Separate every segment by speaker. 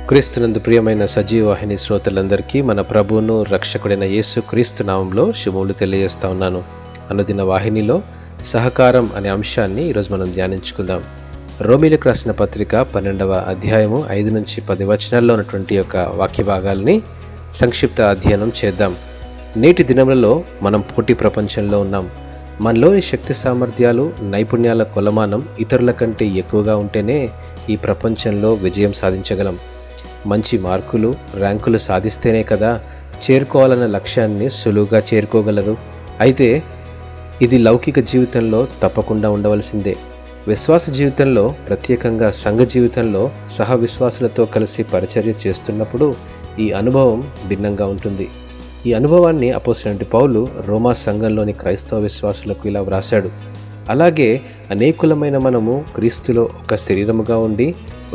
Speaker 1: క్రీస్తునందు ప్రియమైన సజీవవాహిని శ్రోతలందరికీ మన ప్రభువును రక్షకుడైన యేసు క్రీస్తు నామంలో శుభములు తెలియజేస్తా ఉన్నాను. అనుదిన వాహినిలో సహకారం అనే అంశాన్ని ఈరోజు మనం ధ్యానించుకుందాం. రోమీలకు రాసిన పత్రిక 12వ అధ్యాయము 5 నుంచి 10 వచనాల్లో ఉన్నటువంటి యొక్క వాక్య భాగాల్ని సంక్షిప్త అధ్యయనం చేద్దాం. నేటి దినములలో మనం పోటీ ప్రపంచంలో ఉన్నాం. మనలోని శక్తి సామర్థ్యాలు, నైపుణ్యాల కొలమానం ఇతరుల కంటే ఎక్కువగా ఉంటేనే ఈ ప్రపంచంలో విజయం సాధించగలం. మంచి మార్కులు, ర్యాంకులు సాధిస్తేనే కదా చేరుకోవాలన్న లక్ష్యాన్ని సులువుగా చేరుకోగలరు. అయితే ఇది లౌకిక జీవితంలో తప్పకుండా ఉండవలసిందే. విశ్వాస జీవితంలో, ప్రత్యేకంగా సంఘ జీవితంలో సహ విశ్వాసులతో కలిసి పరిచర్య చేస్తున్నప్పుడు ఈ అనుభవం భిన్నంగా ఉంటుంది. ఈ అనుభవాన్ని అపోస్తలుడైన పౌలు రోమా సంఘంలోని క్రైస్తవ విశ్వాసులకు ఇలా వ్రాశాడు: అలాగే అనేకులమైన మనము క్రీస్తులో ఒక శరీరముగా ఉండి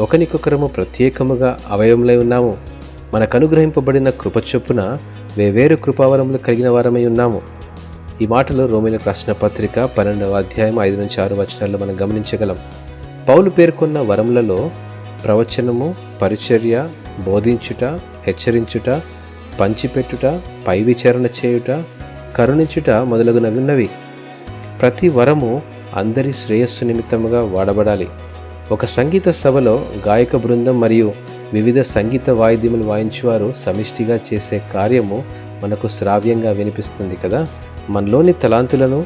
Speaker 1: ఒకనికొకరము ప్రత్యేకముగా అవయవములై ఉన్నాము. మనకు అనుగ్రహింపబడిన కృప చొప్పున వేవేరు కృపావరములు కలిగిన వారమై ఉన్నాము. ఈ మాటలు రోమీలకు రాసిన పత్రిక 12వ అధ్యాయం 5 నుంచి 6 వచనాల్లో మనం గమనించగలం. పౌలు పేర్కొన్న వరములలో ప్రవచనము, పరిచర్య, బోధించుట, హెచ్చరించుట, పంచిపెట్టుట, పై విచారణ చేయుట, కరుణించుట మొదలగునవి. ప్రతి వరము అందరి శ్రేయస్సు నిమిత్తముగా వాడబడాలి. ఒక సంగీత సభలో గాయక బృందం మరియు వివిధ సంగీత వాయిద్యములు వాయించువారు సమిష్టిగా చేసే కార్యము మనకు శ్రావ్యంగా వినిపిస్తుంది కదా. మనలోని తలాంతులను,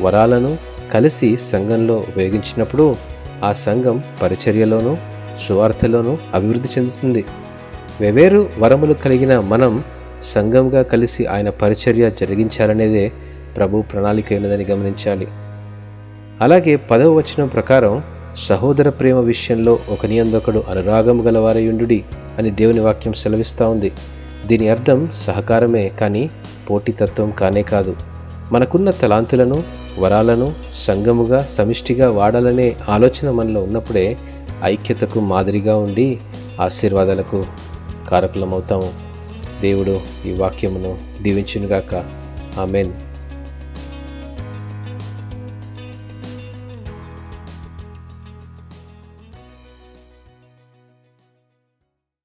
Speaker 1: వరాలను కలిసి సంఘంలో ఉపయోగించినప్పుడు ఆ సంఘం పరిచర్యలోనూ సువార్తలోనూ అభివృద్ధి చెందుతుంది. వేవేరు వరములు కలిగిన మనం సంఘంగా కలిసి ఆయన పరిచర్య జరిగించాలనేదే ప్రభు ప్రణాళిక ఉన్నదని గమనించాలి. అలాగే 10వ వచనం ప్రకారం సహోదర ప్రేమ విషయంలో ఒకనియందొకడు అనురాగం గలవారయుండుడి అని దేవుని వాక్యం సెలవిస్తూ ఉంది. దీని అర్థం సహకారమే, కానీ పోటీతత్వం కానే కాదు. మనకున్న తలాంతులను, వరాలను సంఘముగా సమిష్టిగా వాడాలనే ఆలోచన మనలో ఉన్నప్పుడే ఐక్యతకు మాదిరిగా ఉండి ఆశీర్వాదాలకు కారకులమవుతాము. దేవుడు ఈ వాక్యమును దీవించునుగాక. ఆమెన్.